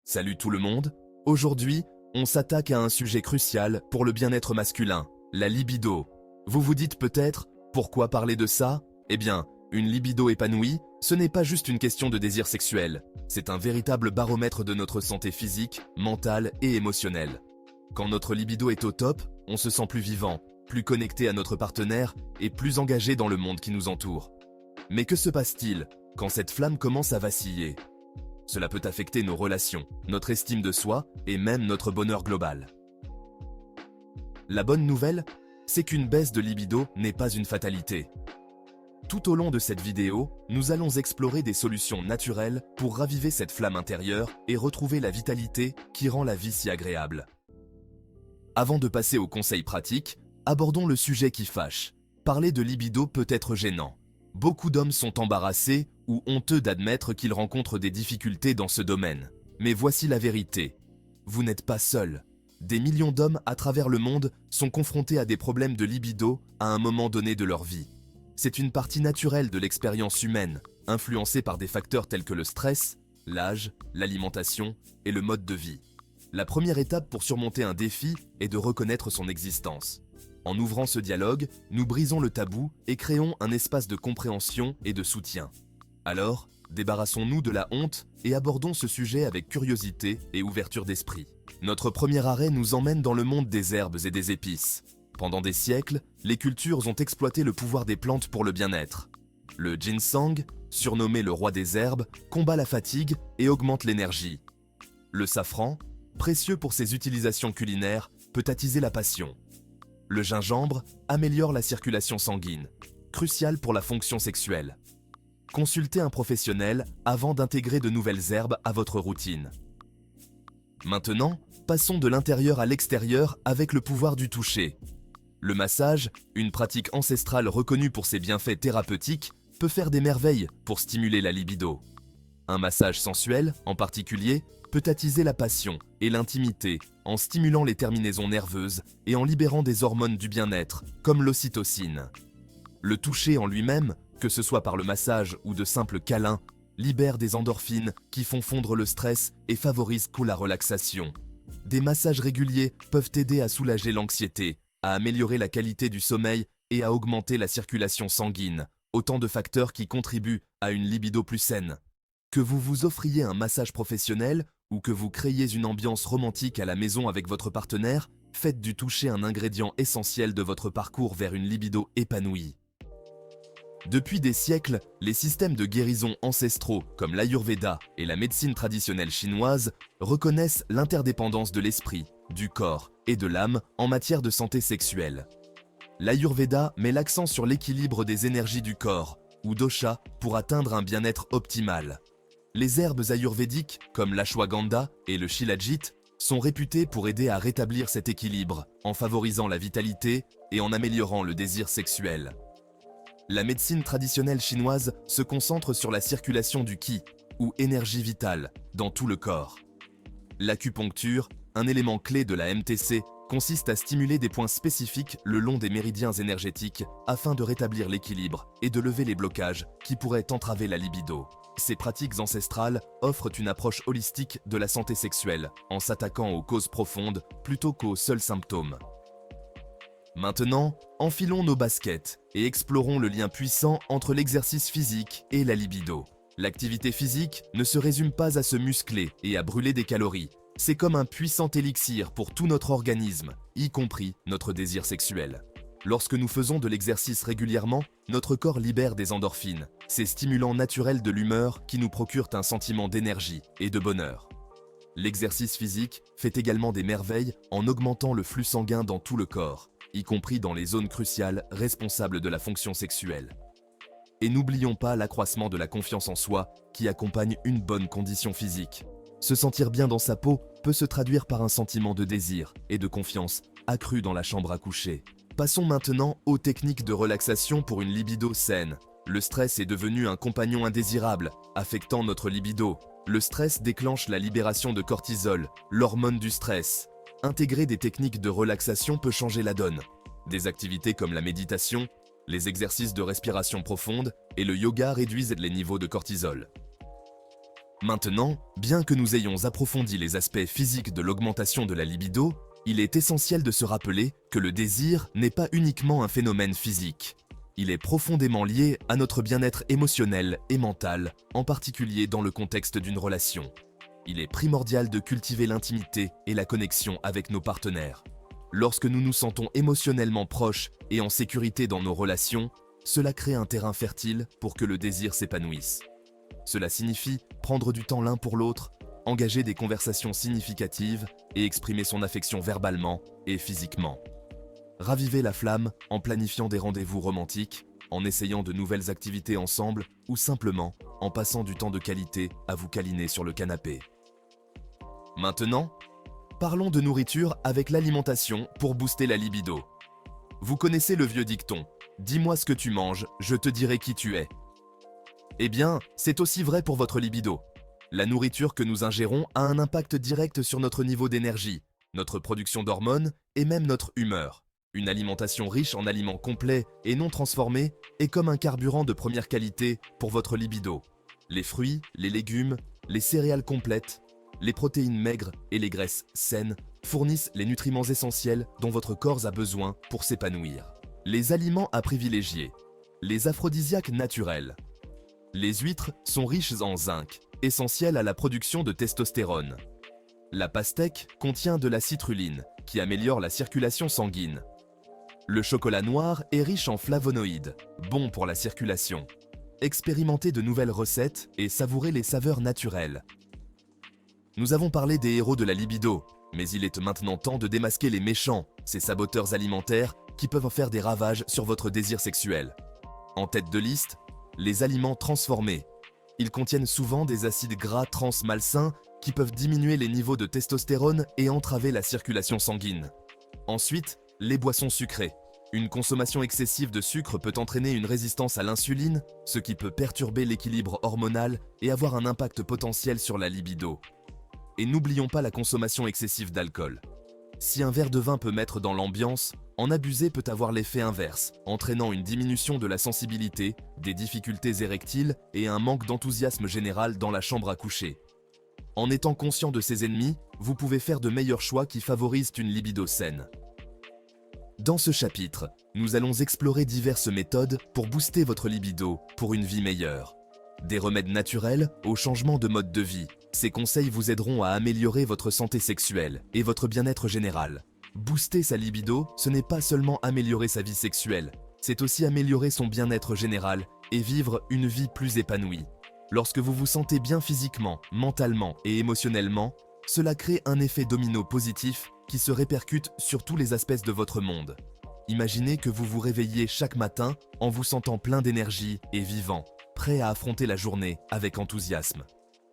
Salut tout le monde, aujourd'hui, on s'attaque à un sujet crucial pour le bien-être masculin, la libido. Vous vous dites peut-être, pourquoi parler de ça? Eh bien, une libido épanouie, ce n'est pas juste une question de désir sexuel, c'est un véritable baromètre de notre santé physique, mentale et émotionnelle. Quand notre libido est au top, on se sent plus vivant, plus connecté à notre partenaire et plus engagé dans le monde qui nous entoure. Mais que se passe-t-il quand cette flamme commence à vaciller? Cela peut affecter nos relations, notre estime de soi et même notre bonheur global. La bonne nouvelle, c'est qu'une baisse de libido n'est pas une fatalité. Tout au long de cette vidéo, nous allons explorer des solutions naturelles pour raviver cette flamme intérieure et retrouver la vitalité qui rend la vie si agréable. Avant de passer aux conseils pratiques, abordons le sujet qui fâche. Parler de libido peut être gênant. Beaucoup d'hommes sont embarrassés ou honteux d'admettre qu'ils rencontrent des difficultés dans ce domaine. Mais voici la vérité. Vous n'êtes pas seul. Des millions d'hommes à travers le monde sont confrontés à des problèmes de libido à un moment donné de leur vie. C'est une partie naturelle de l'expérience humaine, influencée par des facteurs tels que le stress, l'âge, l'alimentation et le mode de vie. La première étape pour surmonter un défi est de reconnaître son existence. En ouvrant ce dialogue, nous brisons le tabou et créons un espace de compréhension et de soutien. Alors, débarrassons-nous de la honte et abordons ce sujet avec curiosité et ouverture d'esprit. Notre premier arrêt nous emmène dans le monde des herbes et des épices. Pendant des siècles, les cultures ont exploité le pouvoir des plantes pour le bien-être. Le ginseng, surnommé le roi des herbes, combat la fatigue et augmente l'énergie. Le safran, précieux pour ses utilisations culinaires, peut attiser la passion. Le gingembre améliore la circulation sanguine, crucial pour la fonction sexuelle. Consultez un professionnel avant d'intégrer de nouvelles herbes à votre routine. Maintenant, passons de l'intérieur à l'extérieur avec le pouvoir du toucher. Le massage, une pratique ancestrale reconnue pour ses bienfaits thérapeutiques, peut faire des merveilles pour stimuler la libido. Un massage sensuel, en particulier, peut attiser la passion et l'intimité en stimulant les terminaisons nerveuses et en libérant des hormones du bien-être, comme l'ocytocine. Le toucher en lui-même, que ce soit par le massage ou de simples câlins, libère des endorphines qui font fondre le stress et favorisent la relaxation. Des massages réguliers peuvent aider à soulager l'anxiété, à améliorer la qualité du sommeil et à augmenter la circulation sanguine, autant de facteurs qui contribuent à une libido plus saine. Que vous vous offriez un massage professionnel ou que vous créiez une ambiance romantique à la maison avec votre partenaire, faites du toucher un ingrédient essentiel de votre parcours vers une libido épanouie. Depuis des siècles, les systèmes de guérison ancestraux comme l'Ayurveda et la médecine traditionnelle chinoise reconnaissent l'interdépendance de l'esprit, du corps et de l'âme en matière de santé sexuelle. L'Ayurveda met l'accent sur l'équilibre des énergies du corps, ou dosha, pour atteindre un bien-être optimal. Les herbes ayurvédiques, comme l'ashwagandha et le shilajit, sont réputées pour aider à rétablir cet équilibre, en favorisant la vitalité et en améliorant le désir sexuel. La médecine traditionnelle chinoise se concentre sur la circulation du qi, ou énergie vitale, dans tout le corps. L'acupuncture, un élément clé de la MTC, consiste à stimuler des points spécifiques le long des méridiens énergétiques afin de rétablir l'équilibre et de lever les blocages qui pourraient entraver la libido. Ces pratiques ancestrales offrent une approche holistique de la santé sexuelle, en s'attaquant aux causes profondes plutôt qu'aux seuls symptômes. Maintenant, enfilons nos baskets et explorons le lien puissant entre l'exercice physique et la libido. L'activité physique ne se résume pas à se muscler et à brûler des calories. C'est comme un puissant élixir pour tout notre organisme, y compris notre désir sexuel. Lorsque nous faisons de l'exercice régulièrement, notre corps libère des endorphines, ces stimulants naturels de l'humeur qui nous procurent un sentiment d'énergie et de bonheur. L'exercice physique fait également des merveilles en augmentant le flux sanguin dans tout le corps, y compris dans les zones cruciales responsables de la fonction sexuelle. Et n'oublions pas l'accroissement de la confiance en soi qui accompagne une bonne condition physique. Se sentir bien dans sa peau peut se traduire par un sentiment de désir et de confiance accru dans la chambre à coucher. Passons maintenant aux techniques de relaxation pour une libido saine. Le stress est devenu un compagnon indésirable, affectant notre libido. Le stress déclenche la libération de cortisol, l'hormone du stress. Intégrer des techniques de relaxation peut changer la donne. Des activités comme la méditation, les exercices de respiration profonde et le yoga réduisent les niveaux de cortisol. Maintenant, bien que nous ayons approfondi les aspects physiques de l'augmentation de la libido, il est essentiel de se rappeler que le désir n'est pas uniquement un phénomène physique. Il est profondément lié à notre bien-être émotionnel et mental, en particulier dans le contexte d'une relation. Il est primordial de cultiver l'intimité et la connexion avec nos partenaires. Lorsque nous nous sentons émotionnellement proches et en sécurité dans nos relations, cela crée un terrain fertile pour que le désir s'épanouisse. Cela signifie prendre du temps l'un pour l'autre, engager des conversations significatives et exprimer son affection verbalement et physiquement. Ravivez la flamme en planifiant des rendez-vous romantiques, en essayant de nouvelles activités ensemble ou simplement en passant du temps de qualité à vous câliner sur le canapé. Maintenant, parlons de nourriture avec l'alimentation pour booster la libido. Vous connaissez le vieux dicton « Dis-moi ce que tu manges, je te dirai qui tu es ». Eh bien, c'est aussi vrai pour votre libido. La nourriture que nous ingérons a un impact direct sur notre niveau d'énergie, notre production d'hormones et même notre humeur. Une alimentation riche en aliments complets et non transformés est comme un carburant de première qualité pour votre libido. Les fruits, les légumes, les céréales complètes, les protéines maigres et les graisses saines fournissent les nutriments essentiels dont votre corps a besoin pour s'épanouir. Les aliments à privilégier. Les aphrodisiaques naturels. Les huîtres sont riches en zinc, essentiel à la production de testostérone. La pastèque contient de la citrulline, qui améliore la circulation sanguine. Le chocolat noir est riche en flavonoïdes, bon pour la circulation. Expérimentez de nouvelles recettes et savourez les saveurs naturelles. Nous avons parlé des héros de la libido, mais il est maintenant temps de démasquer les méchants, ces saboteurs alimentaires qui peuvent faire des ravages sur votre désir sexuel. En tête de liste, les aliments transformés. Ils contiennent souvent des acides gras trans malsains qui peuvent diminuer les niveaux de testostérone et entraver la circulation sanguine. Ensuite, les boissons sucrées. Une consommation excessive de sucre peut entraîner une résistance à l'insuline, ce qui peut perturber l'équilibre hormonal et avoir un impact potentiel sur la libido. Et n'oublions pas la consommation excessive d'alcool. Si un verre de vin peut mettre dans l'ambiance, en abuser peut avoir l'effet inverse, entraînant une diminution de la sensibilité, des difficultés érectiles et un manque d'enthousiasme général dans la chambre à coucher. En étant conscient de ces ennemis, vous pouvez faire de meilleurs choix qui favorisent une libido saine. Dans ce chapitre, nous allons explorer diverses méthodes pour booster votre libido pour une vie meilleure. Des remèdes naturels au changement de mode de vie. Ces conseils vous aideront à améliorer votre santé sexuelle et votre bien-être général. Booster sa libido, ce n'est pas seulement améliorer sa vie sexuelle, c'est aussi améliorer son bien-être général et vivre une vie plus épanouie. Lorsque vous vous sentez bien physiquement, mentalement et émotionnellement, cela crée un effet domino positif qui se répercute sur tous les aspects de votre monde. Imaginez que vous vous réveillez chaque matin en vous sentant plein d'énergie et vivant, prêt à affronter la journée avec enthousiasme.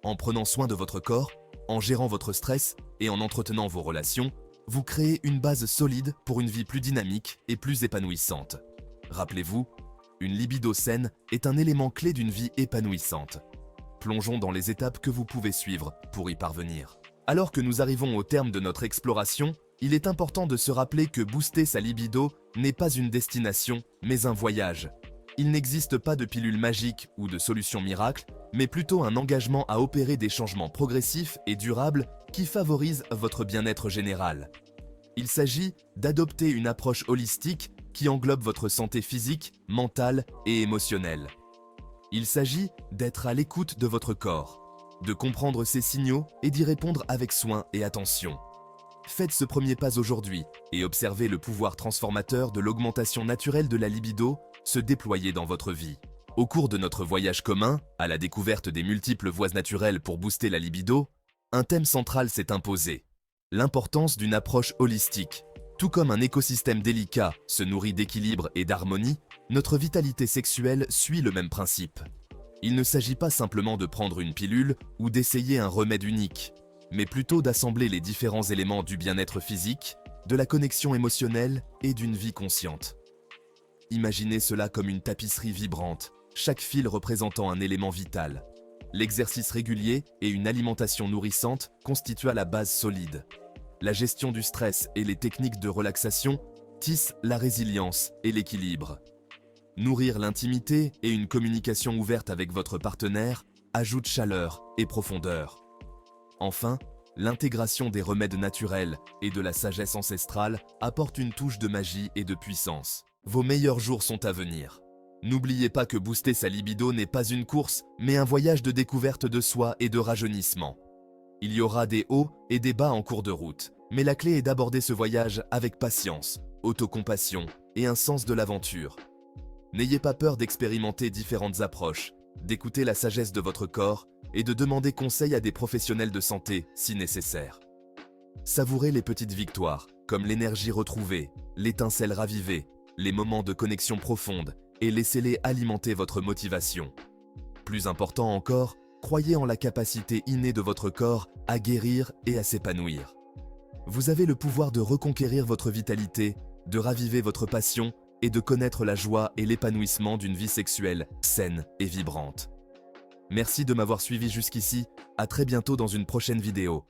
En prenant soin de votre corps, en gérant votre stress et en entretenant vos relations, vous créez une base solide pour une vie plus dynamique et plus épanouissante. Rappelez-vous, une libido saine est un élément clé d'une vie épanouissante. Plongeons dans les étapes que vous pouvez suivre pour y parvenir. Alors que nous arrivons au terme de notre exploration, il est important de se rappeler que booster sa libido n'est pas une destination, mais un voyage. Il n'existe pas de pilule magique ou de solution miracle, mais plutôt un engagement à opérer des changements progressifs et durables qui favorisent votre bien-être général. Il s'agit d'adopter une approche holistique qui englobe votre santé physique, mentale et émotionnelle. Il s'agit d'être à l'écoute de votre corps, de comprendre ses signaux et d'y répondre avec soin et attention. Faites ce premier pas aujourd'hui et observez le pouvoir transformateur de l'augmentation naturelle de la libido se déployer dans votre vie. Au cours de notre voyage commun, à la découverte des multiples voies naturelles pour booster la libido, un thème central s'est imposé. L'importance d'une approche holistique. Tout comme un écosystème délicat se nourrit d'équilibre et d'harmonie, notre vitalité sexuelle suit le même principe. Il ne s'agit pas simplement de prendre une pilule ou d'essayer un remède unique, mais plutôt d'assembler les différents éléments du bien-être physique, de la connexion émotionnelle et d'une vie consciente. Imaginez cela comme une tapisserie vibrante, chaque fil représentant un élément vital. L'exercice régulier et une alimentation nourrissante constituent la base solide. La gestion du stress et les techniques de relaxation tissent la résilience et l'équilibre. Nourrir l'intimité et une communication ouverte avec votre partenaire ajoute chaleur et profondeur. Enfin, l'intégration des remèdes naturels et de la sagesse ancestrale apporte une touche de magie et de puissance. Vos meilleurs jours sont à venir. N'oubliez pas que booster sa libido n'est pas une course, mais un voyage de découverte de soi et de rajeunissement. Il y aura des hauts et des bas en cours de route, mais la clé est d'aborder ce voyage avec patience, autocompassion et un sens de l'aventure. N'ayez pas peur d'expérimenter différentes approches, d'écouter la sagesse de votre corps et de demander conseil à des professionnels de santé si nécessaire. Savourez les petites victoires, comme l'énergie retrouvée, l'étincelle ravivée, les moments de connexion profonde, et laissez-les alimenter votre motivation. Plus important encore, croyez en la capacité innée de votre corps à guérir et à s'épanouir. Vous avez le pouvoir de reconquérir votre vitalité, de raviver votre passion et de connaître la joie et l'épanouissement d'une vie sexuelle saine et vibrante. Merci de m'avoir suivi jusqu'ici, à très bientôt dans une prochaine vidéo.